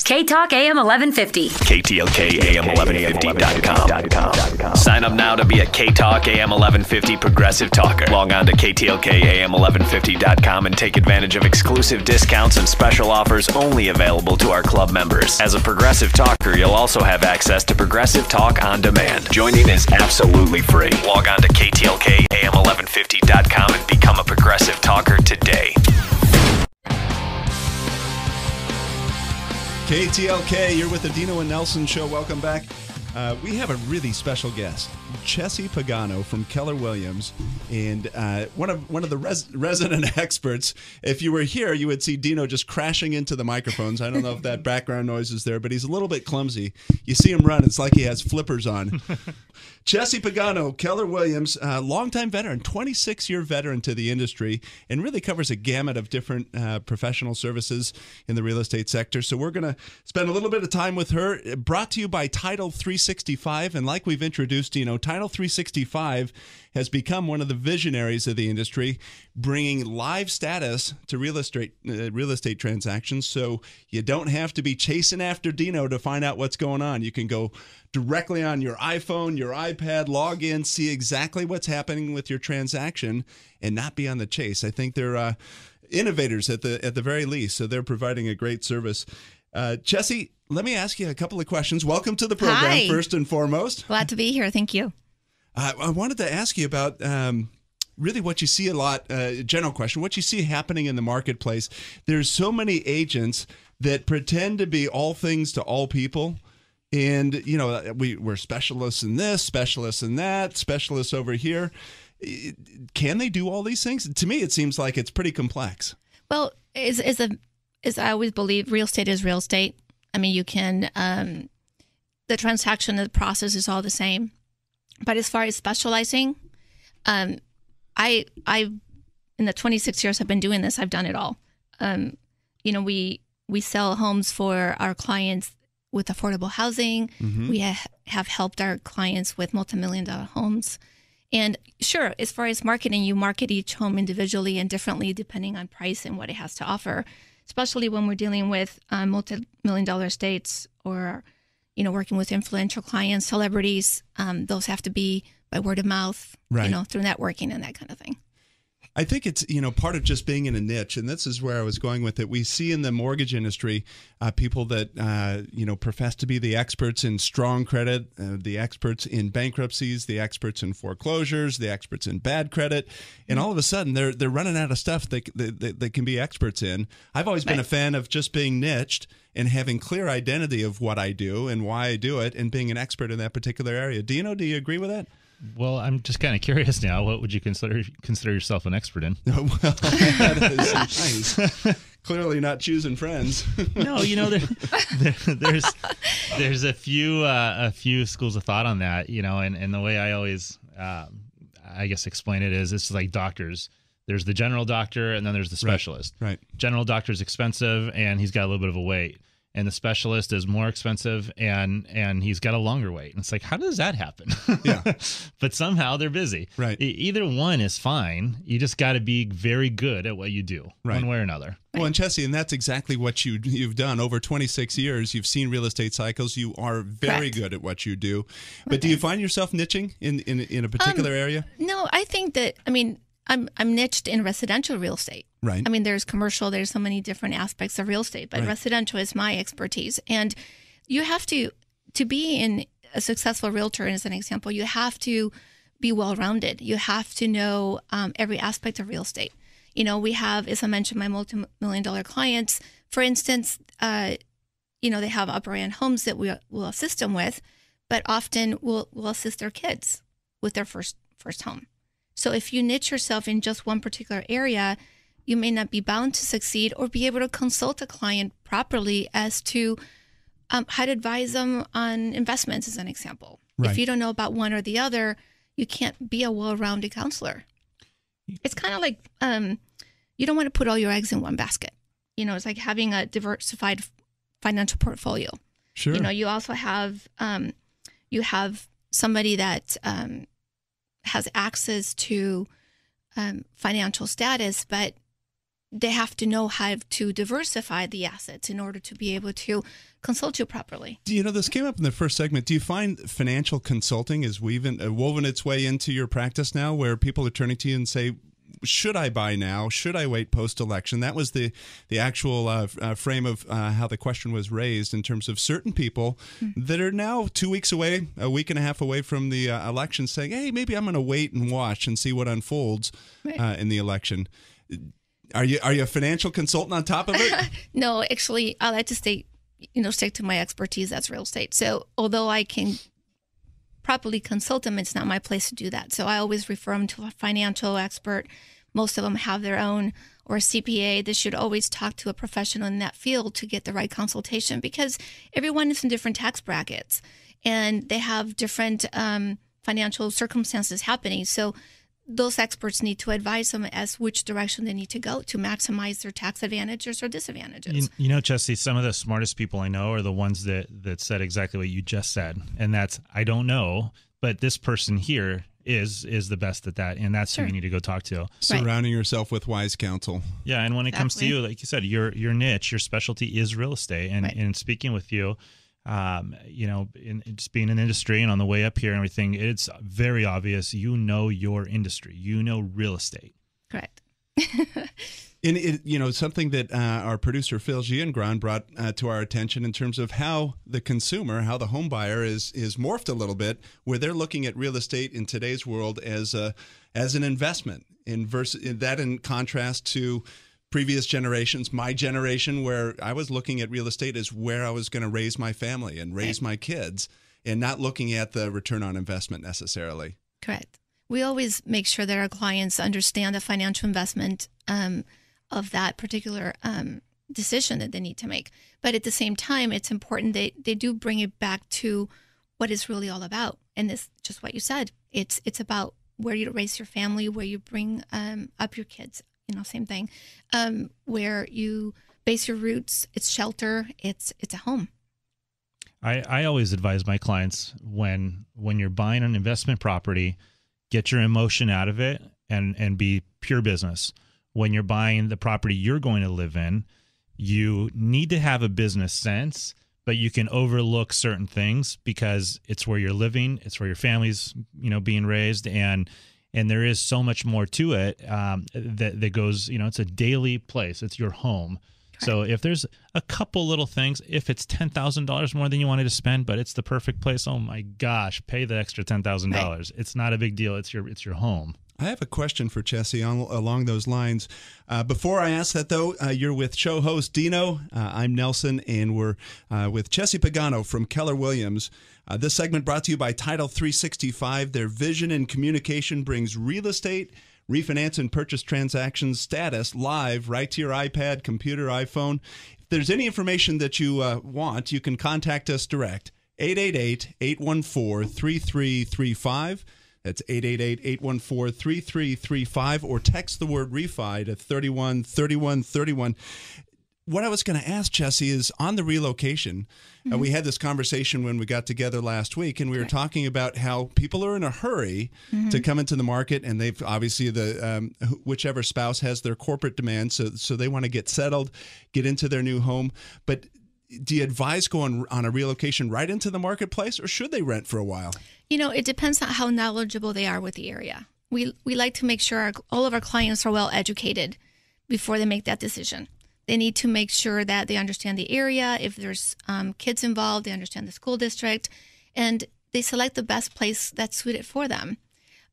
K-Talk AM 1150. KTLK AM 1150.com. Sign up now to be a K-Talk AM 1150 Progressive Talker. Log on to KTLK AM 1150.com and take advantage of exclusive discounts and special offers only available to our club members. As a Progressive Talker, you'll also have access to Progressive Talk on demand. Joining is absolutely free. Log on to KTLK AM 1150.com and become a Progressive Talker today. KTLK, you're with the Dino and Nelson Show. Welcome back. We have a really special guest, Cesi Pagano from Keller Williams, and one of the resident experts. If you were here, you would see Dino just crashing into the microphones. I don't know if that background noise is there, but he's a little bit clumsy. You see him run, it's like he has flippers on. Cesi Pagano, Keller Williams, longtime veteran, 26-year veteran to the industry, and really covers a gamut of different professional services in the real estate sector. So we're going to spend a little bit of time with her, brought to you by Title 365. And like we've introduced, Title 365 has become one of the visionaries of the industry, bringing live status to real estate transactions. So you don't have to be chasing after Dino to find out what's going on. You can go directly on your iPhone, your iPad, log in, see exactly what's happening with your transaction, and not be on the chase. I think they're innovators at the very least, so they're providing a great service. Cesi, let me ask you a couple of questions. Welcome to the program, Hi. First and foremost. Glad to be here. Thank you. I wanted to ask you about really what you see a lot, general question, what you see happening in the marketplace. There's so many agents that pretend to be all things to all people. And, we're specialists in this, specialists in that, specialists over here. Can they do all these things? To me, it seems like it's pretty complex. Well, as I always believe, real estate is real estate. I mean, you can, the transaction, the process is all the same. But as far as specializing, I in the 26 years I've been doing this, I've done it all. We sell homes for our clients with affordable housing. Mm-hmm. We have helped our clients with multi-million-dollar homes. And sure, as far as marketing, you market each home individually and differently depending on price and what it has to offer, especially when we're dealing with multi-million-dollar estates or working with influential clients, celebrities. Those have to be by word of mouth, right, through networking and that kind of thing. I think it's, part of just being in a niche, and this is where I was going with it. We see in the mortgage industry people that, profess to be the experts in strong credit, the experts in bankruptcies, the experts in foreclosures, the experts in bad credit, and all of a sudden they're running out of stuff that can be experts in. I've always been a fan of just being niched and having clear identity of what I do and why I do it and being an expert in that particular area. Dino, do you agree with that? Well, I'm just kind of curious now. What would you consider yourself an expert in? Well, that is nice. Clearly not choosing friends. No, there's a few schools of thought on that, and the way I always, I guess, explain it is it's like doctors. There's the general doctor, and then there's the specialist. Right. General doctor is expensive, and he's got a little bit of a wait. And the specialist is more expensive, and he's got a longer wait. And it's like, how does that happen? Yeah. But somehow they're busy. Right. Either one is fine. You just got to be very good at what you do, one way or another. Well, and Cesi, and that's exactly what you've done. Over 26 years, you've seen real estate cycles. You are very good at what you do. But do you find yourself niching in a particular area? No, I think that, I'm niched in residential real estate. Right. There's commercial, there's so many different aspects of real estate, but residential is my expertise. And you have to be in a successful realtor, as an example, you have to be well-rounded. You have to know every aspect of real estate. We have, as I mentioned, my multi-million-dollar clients, for instance, they have upper-end homes that we will assist them with, but often we'll assist their kids with their first home. So if you niche yourself in just one particular area, you may not be bound to succeed or be able to consult a client properly as to how to advise them on investments, as an example. Right. If you don't know about one or the other, you can't be a well-rounded counselor. It's kind of like you don't want to put all your eggs in one basket. It's like having a diversified financial portfolio. Sure. You also have somebody that has access to financial status, but they have to know how to diversify the assets in order to be able to consult you properly. Do you know, this came up in the first segment. Do you find financial consulting is woven its way into your practice now, where people are turning to you and say, should I buy now? Should I wait post-election? That was the actual frame of how the question was raised, in terms of certain people that are now 2 weeks away, a week and a half away from the election, saying, hey, maybe I'm going to wait and watch and see what unfolds in the election. Are you a financial consultant on top of it? No, actually, I like to stick to my expertise. That's real estate. So although I can properly consult them, it's not my place to do that. So I always refer them to a financial expert. Most of them have their own, or a CPA. They should always talk to a professional in that field to get the right consultation, because everyone is in different tax brackets and they have different financial circumstances happening. So those experts need to advise them as which direction they need to go to maximize their tax advantages or disadvantages. You know, Cesi, some of the smartest people I know are the ones that said exactly what you just said. And that's, I don't know, but this person here is the best at that. And that's who you need to go talk to. Surrounding yourself with wise counsel. Yeah. And when it comes to you, like you said, your niche, your specialty is real estate. And in speaking with you, in just being in the industry and on the way up here and everything, it's very obvious you know your industry, you know real estate. Correct. And something that our producer Phil Giangron brought to our attention in terms of how the consumer, how the home buyer is morphed a little bit, where they're looking at real estate in today's world as an investment, in contrast to previous generations, my generation, where I was looking at real estate as where I was going to raise my family and raise my kids, and not looking at the return on investment necessarily. Correct. We always make sure that our clients understand the financial investment of that particular decision that they need to make. But at the same time, it's important they do bring it back to what it's really all about. And this, just what you said, it's about where you raise your family, where you bring up your kids. Same thing. Where you base your roots, it's shelter, it's a home. I always advise my clients when you're buying an investment property, get your emotion out of it and be pure business. When you're buying the property you're going to live in, you need to have a business sense, but you can overlook certain things because it's where you're living, it's where your family's being raised, and there is so much more to it that goes, it's a daily place. It's your home. Correct. So if there's a couple little things, if it's $10,000 more than you wanted to spend, but it's the perfect place, oh my gosh, pay the extra $10,000. Right. It's not a big deal. It's your home. I have a question for Cesi along those lines. Before I ask that, though, you're with show host Dino. I'm Nelson, and we're with Cesi Pagano from Keller Williams. This segment brought to you by Title 365. Their vision and communication brings real estate, refinance, and purchase transactions status live right to your iPad, computer, iPhone. If there's any information that you want, you can contact us direct. 888-814-3335. That's 888-814-3335, or text the word refi to 313131. What I was going to ask, Cesi, is on the relocation. We had this conversation when we got together last week, and we were talking about how people are in a hurry to come into the market, and they've obviously whichever spouse has their corporate demands, so they want to get settled, get into their new home. But do you advise going on a relocation right into the marketplace, or should they rent for a while? It depends on how knowledgeable they are with the area. We like to make sure all of our clients are well educated before they make that decision. They need to make sure that they understand the area. If there's kids involved, they understand the school district, and they select the best place that's suited for them.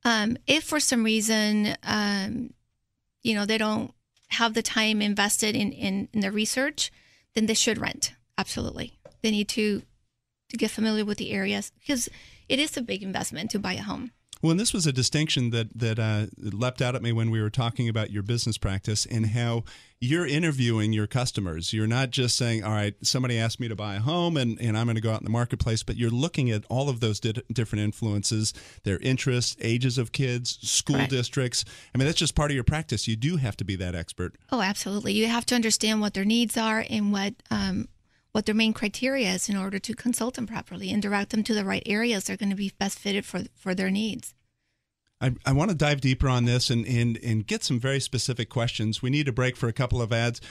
If for some reason, they don't have the time invested in the research, then they should rent. Absolutely. They need to get familiar with the areas, because it is a big investment to buy a home. Well, and this was a distinction that leapt out at me when we were talking about your business practice and how you're interviewing your customers. You're not just saying, all right, somebody asked me to buy a home and I'm going to go out in the marketplace, but you're looking at all of those different influences, their interests, ages of kids, school districts. I mean, that's just part of your practice. You do have to be that expert. Oh, absolutely. You have to understand what their needs are and what their main criteria is in order to consult them properly and direct them to the right areas that are going to be best fitted for their needs. I want to dive deeper on this and get some very specific questions. We need a break for a couple of ads.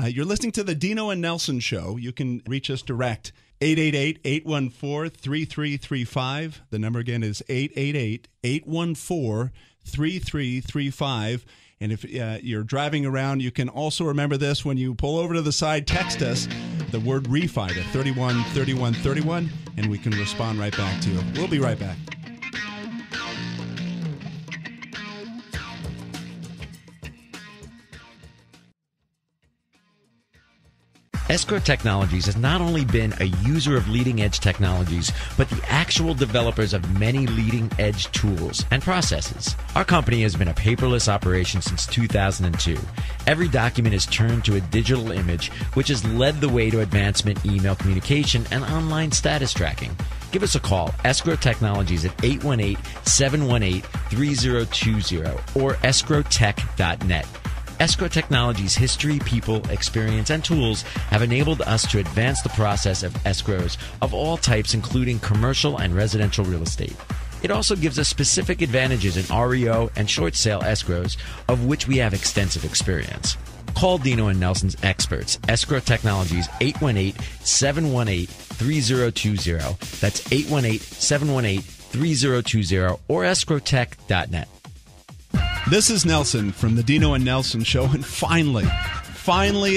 You're listening to the Dino and Nelson Show. You can reach us direct, 888-814-3335. The number again is 888-814-3335. And if you're driving around, you can also remember this. When you pull over to the side, text us the word refi to 313131, and we can respond right back to you. We'll be right back. Escrow Technologies has not only been a user of leading-edge technologies, but the actual developers of many leading-edge tools and processes. Our company has been a paperless operation since 2002. Every document is turned to a digital image, which has led the way to advancement in email communication and online status tracking. Give us a call, Escrow Technologies at 818-718-3020 or escrowtech.net. Escrow Technologies' history, people, experience, and tools have enabled us to advance the process of escrows of all types, including commercial and residential real estate. It also gives us specific advantages in REO and short sale escrows, of which we have extensive experience. Call Dino and Nelson's experts, Escrow Technologies, 818-718-3020. That's 818-718-3020 or escrowtech.net. This is Nelson from the Dino and Nelson Show, and finally,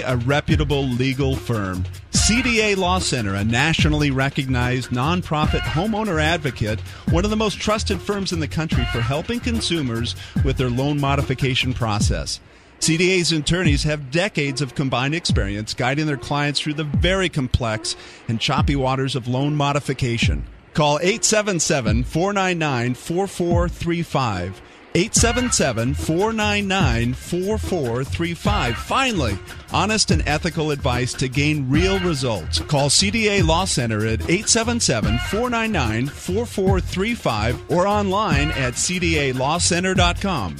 a reputable legal firm. CDA Law Center, a nationally recognized nonprofit homeowner advocate, one of the most trusted firms in the country for helping consumers with their loan modification process. CDA's attorneys have decades of combined experience guiding their clients through the very complex and choppy waters of loan modification. Call 877-499-4435. 877-499-4435. Finally, honest and ethical advice to gain real results. Call CDA Law Center at 877-499-4435 or online at cdalawcenter.com.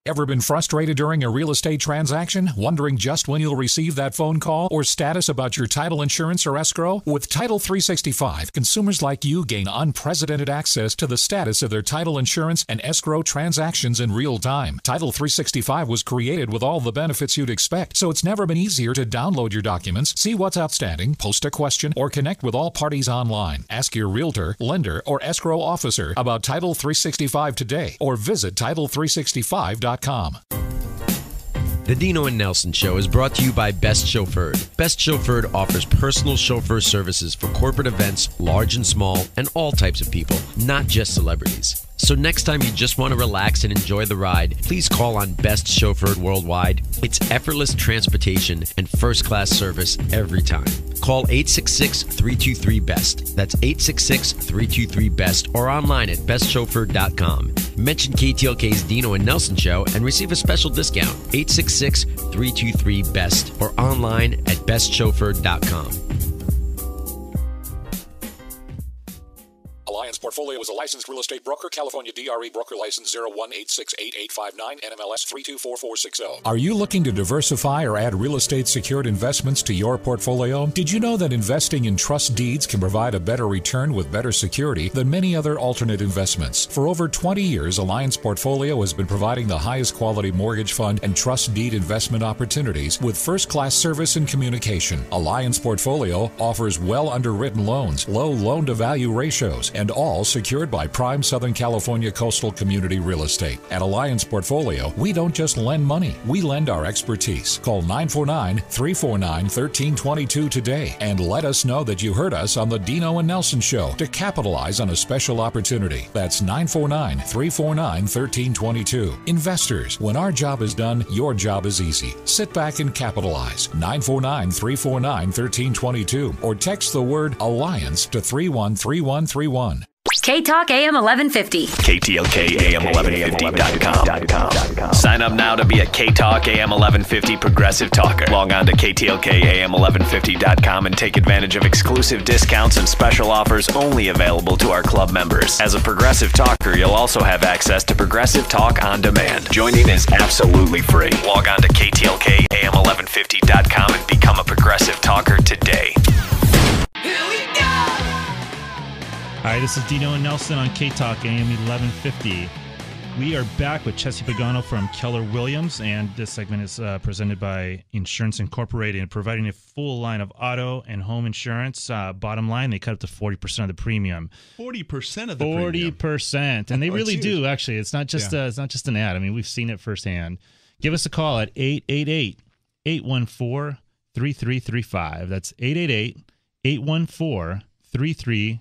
Ever been frustrated during a real estate transaction, wondering just when you'll receive that phone call or status about your title insurance or escrow? With Title 365, consumers like you gain unprecedented access to the status of their title insurance and escrow transactions in real time. Title 365 was created with all the benefits you'd expect, so it's never been easier to download your documents, see what's outstanding, post a question, or connect with all parties online. Ask your realtor, lender, or escrow officer about Title 365 today, or visit Title365.com. The Dino and Nelson Show is brought to you by Best Chauffeured. Best Chauffeured offers personal chauffeur services for corporate events, large and small, and all types of people, not just celebrities. So next time you just want to relax and enjoy the ride, please call on Best Chauffeured Worldwide. It's effortless transportation and first-class service every time. Call 866-323-BEST. That's 866-323-BEST or online at bestchauffeured.com. Mention KTLK's Dino and Nelson Show and receive a special discount. 866-323-BEST or online at bestchauffeured.com. Alliance Portfolio is a licensed real estate broker. California DRE broker license 01868859 NMLS 324460. Are you looking to diversify or add real estate secured investments to your portfolio? Did you know that investing in trust deeds can provide a better return with better security than many other alternate investments? For over 20 years, Alliance Portfolio has been providing the highest quality mortgage fund and trust deed investment opportunities with first-class service and communication. Alliance Portfolio offers well underwritten loans, low loan-to-value ratios, and all secured by prime Southern California coastal community real estate. At Alliance Portfolio, we don't just lend money, we lend our expertise. Call 949-349-1322 today and let us know that you heard us on the Dino and Nelson Show to capitalize on a special opportunity. That's 949-349-1322. Investors, when our job is done, your job is easy. Sit back and capitalize. 949-349-1322 or text the word Alliance to 313131. K-Talk AM 1150. KTLK AM 1150.com. Sign up now to be a K-Talk AM 1150 Progressive Talker. Log on to KTLK AM 1150.com and take advantage of exclusive discounts and special offers only available to our club members. As a Progressive Talker, you'll also have access to Progressive Talk on Demand. Joining is absolutely free. Log on to KTLK AM 1150.com and become a Progressive Talker today. Hi, Hi, this is Dino and Nelson on K-Talk AM 1150. We are back with Cesi Pagano from Keller Williams, and this segment is presented by Insurance Incorporated, providing a full line of auto and home insurance. Bottom line, they cut up to 40% of the premium. 40% of the premium. 40%, and they really huge. do. Actually, it's not just an ad. I mean, we've seen it firsthand. Give us a call at 888-814-3335. That's 888-814-3335,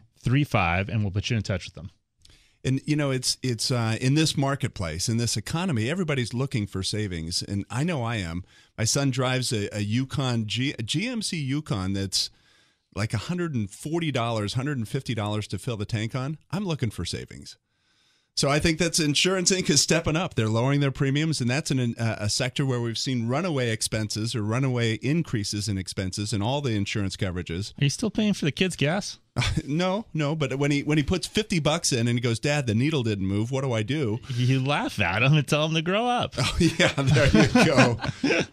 and we'll put you in touch with them. And, you know, it's in this marketplace, in this economy, everybody's looking for savings. And I know I am. My son drives a Yukon, a GMC Yukon that's like $140, $150 to fill the tank on. I'm looking for savings. So I think that's Insurance Inc. is stepping up. They're lowering their premiums, and that's a sector where we've seen runaway expenses or runaway increases in expenses in all the insurance coverages. Are you still paying for the kids' gas? No, but when he puts $50 in and he goes, Dad, the needle didn't move, what do I do? You laugh at him and tell him to grow up. Oh, yeah, there you go.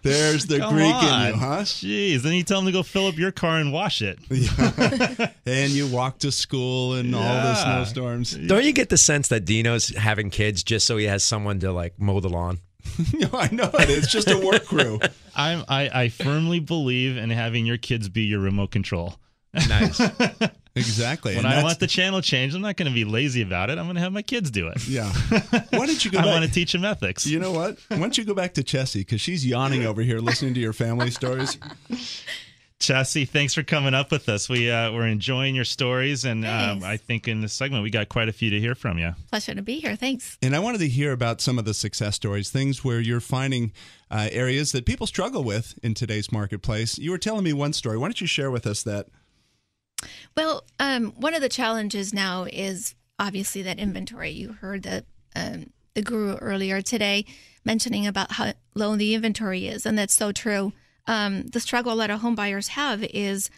There's the Come Greek on. in you, huh? Jeez, then you tell him to go fill up your car and wash it. Yeah. And you walk to school in all the snowstorms. Don't you get the sense that Dino's having kids just so he has someone to like mow the lawn? No, I know it. It's just a work crew. I firmly believe in having your kids be your remote control. Nice. Exactly. When I want the channel changed, I'm not going to be lazy about it. I'm going to have my kids do it. Yeah. Why don't you go back? I want to teach them ethics. You know what? Why don't you go back to Cesi, because she's yawning over here listening to your family stories. Cesi, thanks for coming up with us. We're enjoying your stories, and I think in this segment we got quite a few to hear from you. Pleasure to be here. Thanks. And I wanted to hear about some of the success stories, things where you're finding areas that people struggle with in today's marketplace. You were telling me one story. Why don't you share with us that? Well, one of the challenges now is obviously that inventory. You heard the guru earlier today mentioning about how low the inventory is, and that's so true. The struggle a lot of home buyers have is,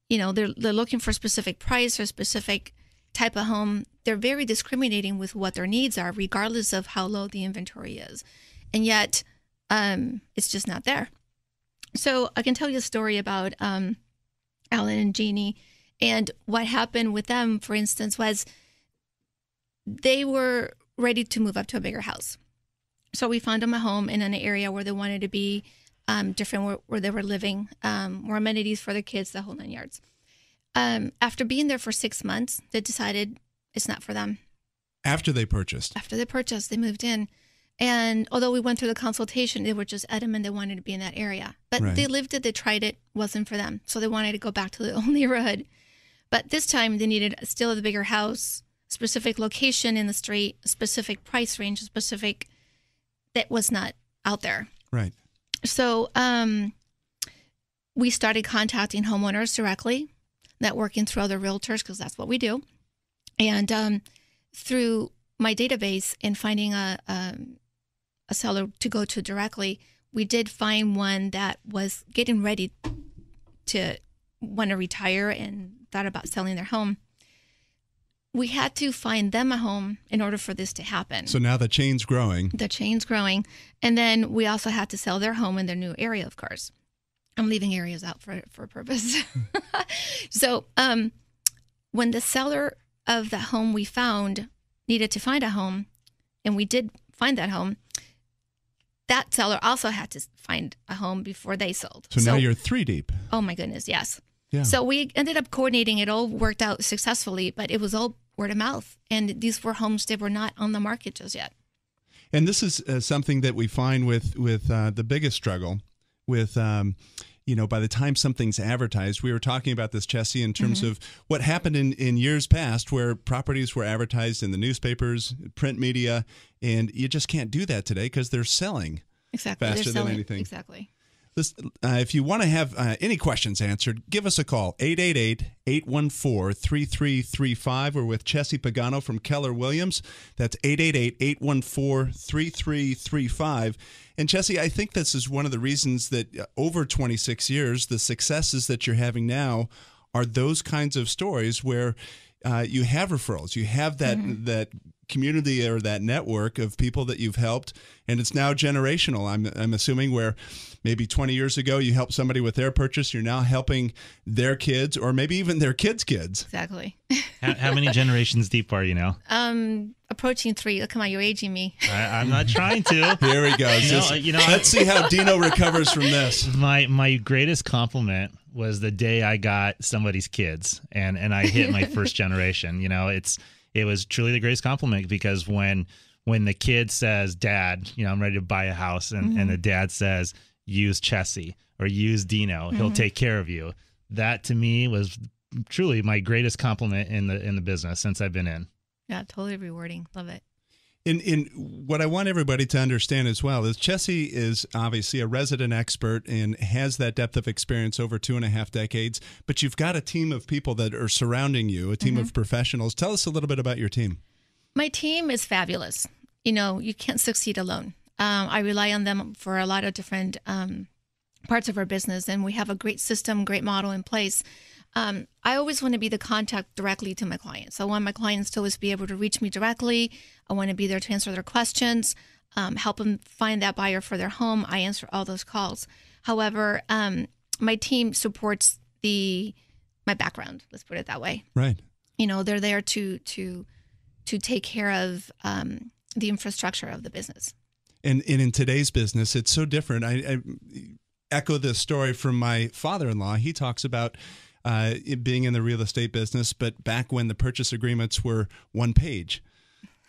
they're looking for a specific price or specific type of home. They're very discriminating with what their needs are, regardless of how low the inventory is, and yet it's just not there. So I can tell you a story about Alan and Jeannie. And what happened with them, for instance, was they were ready to move up to a bigger house. So we found them a home in an area where they wanted to be different, where they were living, more amenities for their kids, the whole 9 yards. After being there for 6 months, they decided it's not for them. After they purchased? After they purchased, they moved in. And although we went through the consultation, they were just adamant they wanted to be in that area. But Right. They lived it, they tried it, wasn't for them. So they wanted to go back to the old neighborhood. But this time they needed still a bigger house, specific location in the street, a specific price range, a specific that was not out there. Right. So we started contacting homeowners directly, networking through other realtors, because that's what we do. And through my database and finding a seller to go to directly, we did find one that was getting ready to want to retire and thought about selling their home. We had to find them a home in order for this to happen. So now the chain's growing. The chain's growing. And then we also had to sell their home in their new area, of course. I'm leaving areas out for a purpose. So when the seller of the home we found needed to find a home, and we did find that home, that seller also had to find a home before they sold. So now you're 3 deep. Oh, my goodness, yes. Yeah. So we ended up coordinating. It all worked out successfully, but it was all word of mouth. And these were homes that were not on the market just yet. And this is something that we find with the biggest struggle with, by the time something's advertised. We were talking about this, Cesi, in terms of what happened in years past where properties were advertised in the newspapers, print media, and you just can't do that today because they're selling faster than anything. Exactly. If you want to have any questions answered, give us a call, 888-814-3335. We're with Cesi Pagano from Keller Williams. That's 888-814-3335. And Cesi, I think this is one of the reasons that over 26 years, the successes that you're having now are those kinds of stories where you have referrals. You have that community or that network of people that you've helped, and it's now generational. I'm assuming where maybe 20 years ago you helped somebody with their purchase, you're now helping their kids or maybe even their kids' kids. Exactly. How many generations deep are you now? Approaching 3. Oh, come on, you're aging me. I'm not trying to. Here we go. Let's see how Dino recovers from this. My greatest compliment was the day I got somebody's kids and I hit my first generation. It was truly the greatest compliment, because when the kid says, "Dad, I'm ready to buy a house," and the dad says, "Use Cesi or use Dino, he'll take care of you." That to me was truly my greatest compliment in the business since I've been in. Yeah, totally rewarding. Love it. In what I want everybody to understand as well is Cesi is obviously a resident expert and has that depth of experience over 2.5 decades, but you've got a team of people that are surrounding you, a team of professionals. Tell us a little bit about your team. My team is fabulous. You can't succeed alone. I rely on them for a lot of different parts of our business, and we have a great system, great model in place. I always want to be the contact directly to my clients. I want my clients to always be able to reach me directly. I want to be there to answer their questions, help them find that buyer for their home. I answer all those calls. However, my team supports my background. Let's put it that way. Right. They're there to take care of the infrastructure of the business. And in today's business, it's so different. I echo this story from my father-in-law. He talks about it being in the real estate business, but back when the purchase agreements were 1 page.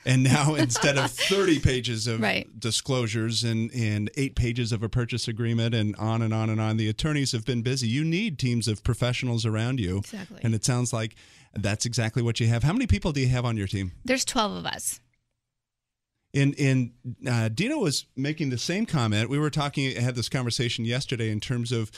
And now instead of 30 pages of disclosures and 8 pages of a purchase agreement and on and on and on, the attorneys have been busy. You need teams of professionals around you. Exactly. And it sounds like that's exactly what you have. How many people do you have on your team? There's 12 of us. And Dino was making the same comment. We were had this conversation yesterday in terms of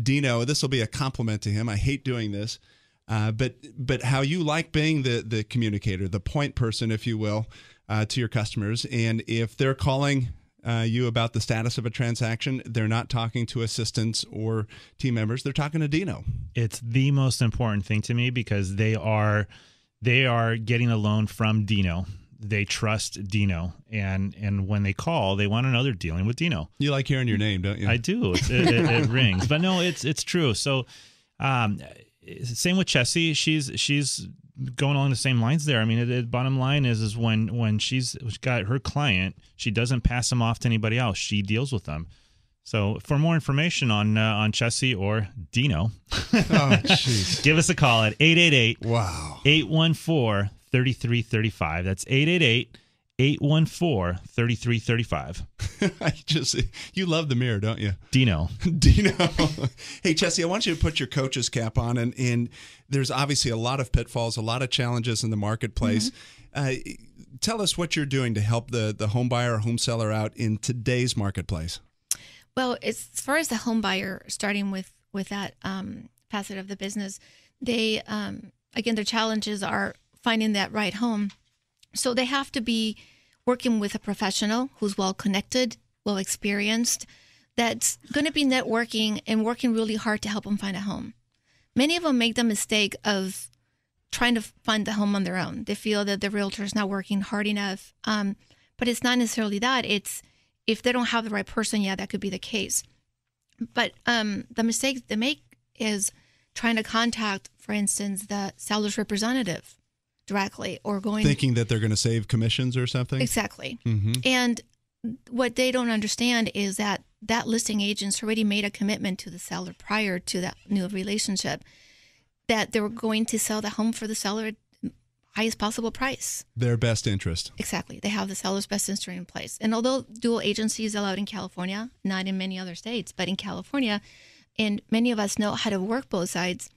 Dino. This will be a compliment to him. I hate doing this. But how you like being the communicator, the point person, if you will, to your customers. And if they're calling you about the status of a transaction, they're not talking to assistants or team members. They're talking to Dino. It's the most important thing to me, because they are getting a loan from Dino. They trust Dino, and when they call, they want to know they're dealing with Dino. You like hearing your name, don't you? I do. It rings. But no, it's true. So, same with Cesi. She's going along the same lines there. I mean, the bottom line is when she's got her client, she doesn't pass them off to anybody else. She deals with them. So, for more information on Cesi or Dino, give us a call at 888-814-3335. That's 888-814-3335. You love the mirror, don't you? Dino. Hey, Cesi, I want you to put your coach's cap on, and there's obviously a lot of pitfalls, a lot of challenges in the marketplace. Tell us what you're doing to help the home buyer or home seller out in today's marketplace. Well, as far as the home buyer, starting with that facet of the business, they again, their challenges are finding that right home. So they have to be working with a professional who's well connected, well experienced, that's going to be networking and working really hard to help them find a home. Many of them make the mistake of trying to find the home on their own. They feel that the realtor is not working hard enough. But it's not necessarily that. It's if they don't have the right person, that could be the case. But the mistake they make is trying to contact, for instance, the seller's representative directly, or thinking that they're going to save commissions or something. Exactly. And what they don't understand is that listing agent's already made a commitment to the seller prior to that new relationship that they were going to sell the home for the seller at highest possible price. Their best interest. Exactly. They have the seller's best interest in place. And although dual agency is allowed in California, not in many other states, but in California, and many of us know how to work both sides,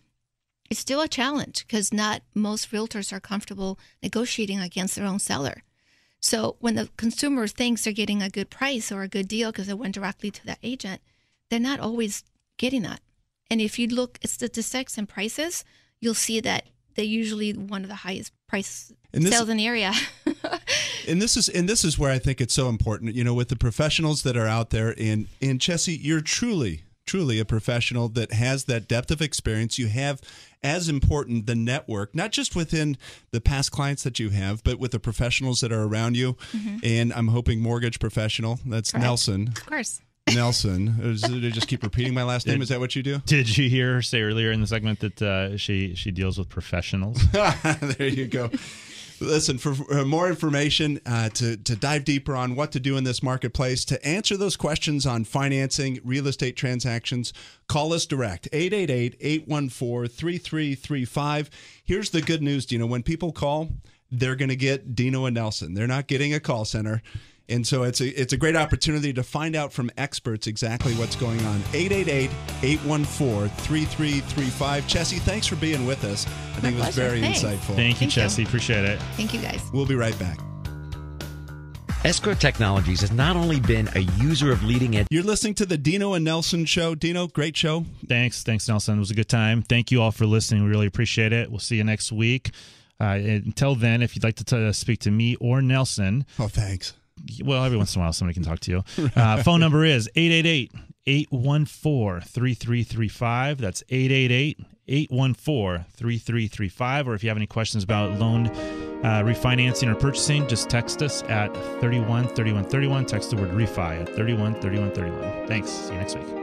it's still a challenge because not most realtors are comfortable negotiating against their own seller. So when the consumer thinks they're getting a good price or a good deal because it went directly to that agent, they're not always getting that. And if you look at statistics and prices, you'll see that they're usually one of the highest price sales in the area. And this is where I think it's so important, with the professionals that are out there. And Cesi, you're truly truly a professional that has that depth of experience. You have, as important, the network, not just within the past clients that you have, but with the professionals that are around you. And I'm hoping mortgage professional. That's Correct. Nelson. Of course. Nelson. Did I just keep repeating my last name? Is that what you do? Did you hear her say earlier in the segment that she deals with professionals? There you go. Listen, for more information, to dive deeper on what to do in this marketplace, to answer those questions on financing, real estate transactions, call us direct, 888-814-3335. Here's the good news, Dino. When people call, they're going to get Dino and Nelson. They're not getting a call center. And so it's a great opportunity to find out from experts exactly what's going on. 888-814-3335. Cesi, thanks for being with us. I think it was very insightful. Thank you, Cesi. Appreciate it. Thank you, guys. We'll be right back. Escrow Technologies has not only been a user of leading edge. You're listening to the Dino and Nelson Show. Dino, great show. Thanks, Nelson. It was a good time. Thank you all for listening. We really appreciate it. We'll see you next week. Until then, if you'd like to speak to me or Nelson. Oh, thanks. Well, every once in a while, somebody can talk to you. Phone number is 888-814-3335. That's 888-814-3335. Or if you have any questions about loan refinancing or purchasing, just text us at 313131. Text the word refi at 313131. Thanks. See you next week.